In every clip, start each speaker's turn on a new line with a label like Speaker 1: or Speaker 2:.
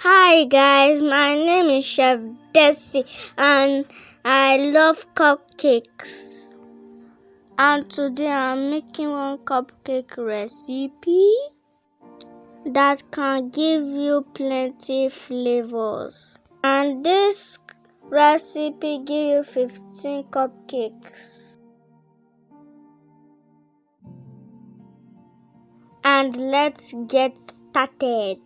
Speaker 1: Hi guys, my name is Chef Desi and I love cupcakes. And today I'm making one cupcake recipe that can give you plenty flavors. And this recipe gives you 15 cupcakes. And let's get started.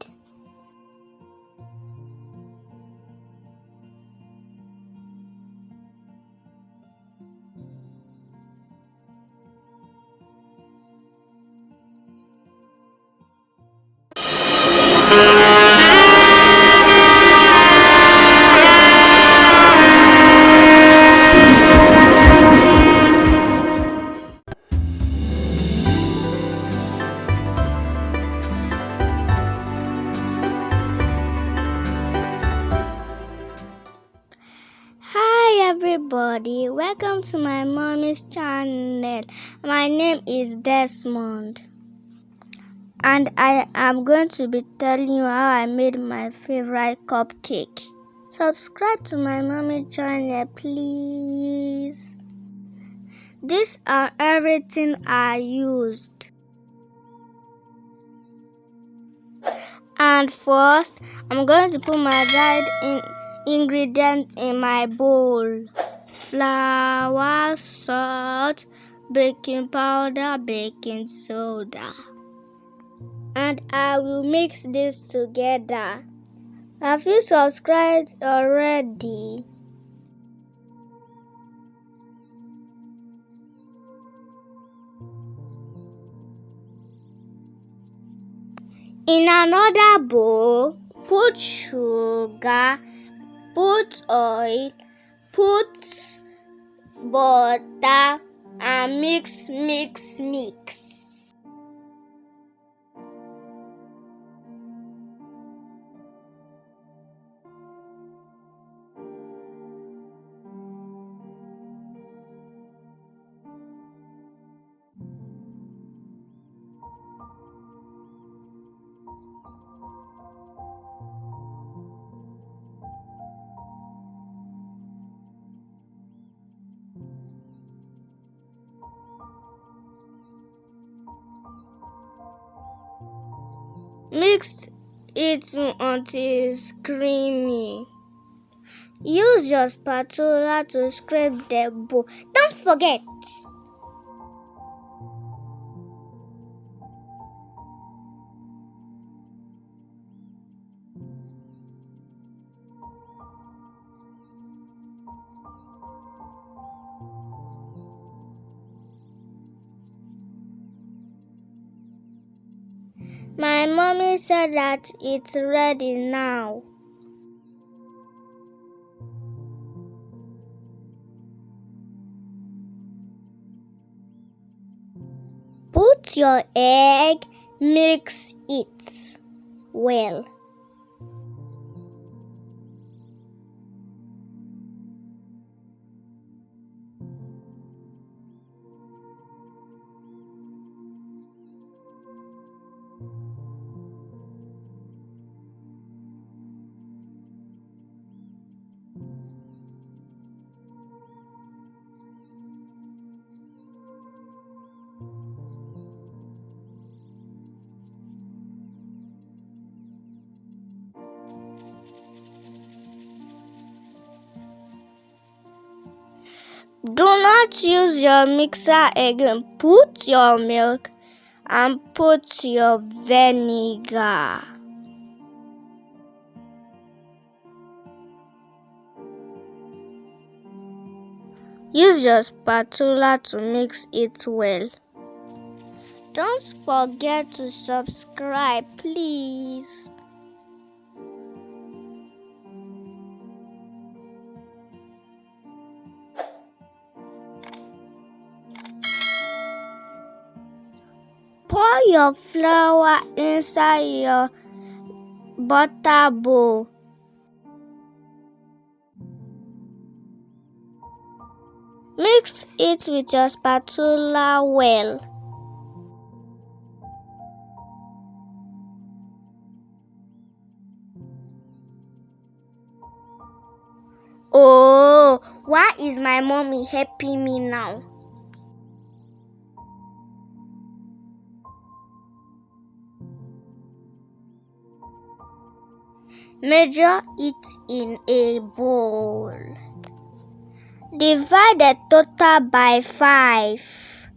Speaker 1: Hi everybody, welcome to my mommy's channel. My name is Desmond and I am going to be telling you how I made my favorite cupcake. Subscribe to my mommy channel please. These are everything I used. And first, I'm going to put my dried ingredients in my bowl. Flour, salt, baking powder, baking soda. And I will mix this together. Have you subscribed already? In another bowl, put sugar, put oil, put butter, and mix. Mix it until it's creamy. Use your spatula to scrape the bowl. Don't forget! My mommy said that it's ready now. Put your egg, mix it well. Do not use your mixer again. Put your milk and put your vinegar. Use your spatula to mix it well. Don't forget to subscribe, please. Pour your flour inside your butter bowl. Mix it with your spatula well. Oh, why is my mommy helping me now? Measure it in a bowl. Divide the total by 5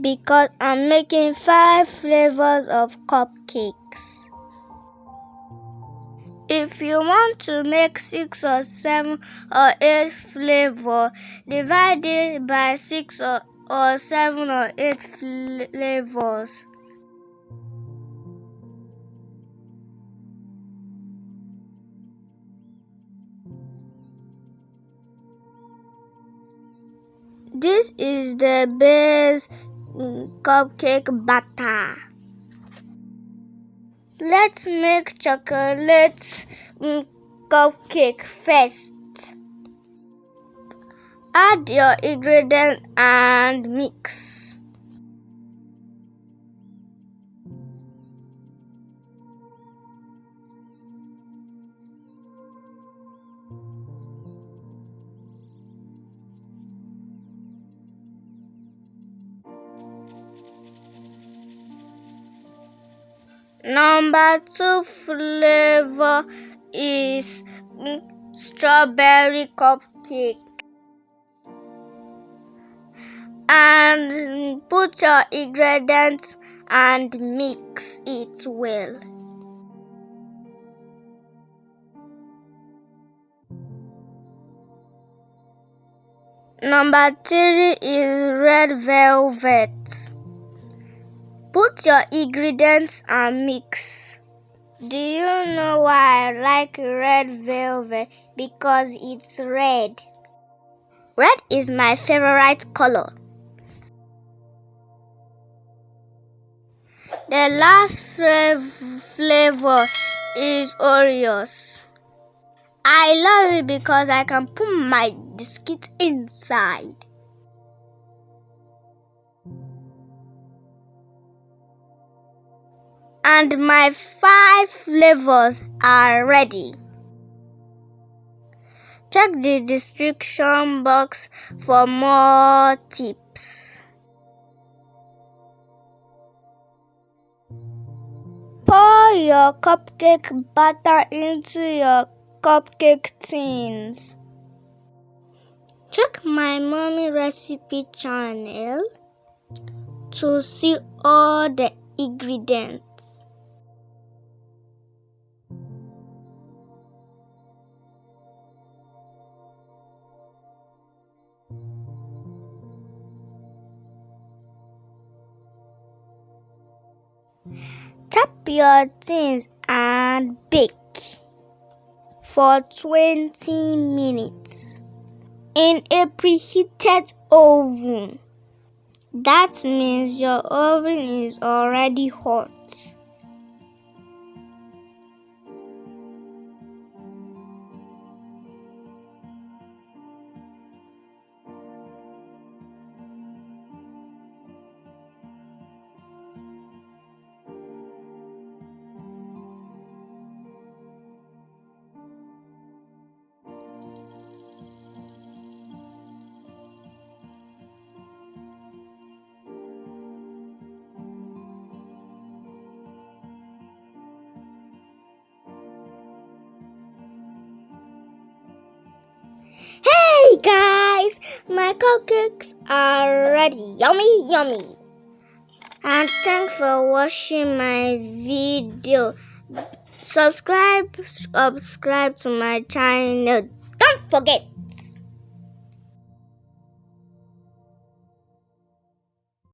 Speaker 1: because I'm making 5 flavors of cupcakes. If you want to make 6 or 7 or 8 flavors, divide it by 6 or 7 or 8 flavors. This is the base cupcake batter. Let's make chocolate cupcake first. Add your ingredients and mix. Number 2 flavor is strawberry cupcake. And put your ingredients and mix it well. Number 3 is red velvet. Put your ingredients and mix. Do you know why I like red velvet? Because it's red. Red is my favorite color. The last flavor is Oreos. I love it because I can put my biscuit inside. And my 5 flavors are ready. Check the description box for more tips. Pour your cupcake batter into your cupcake tins. Check my mommy recipe channel to see all the ingredients. Tap your tins and bake for 20 minutes in a preheated oven. That means your oven is already hot. Hey guys, my cupcakes are ready. Yummy, yummy. And thanks for watching my video. Subscribe to my channel. Don't forget.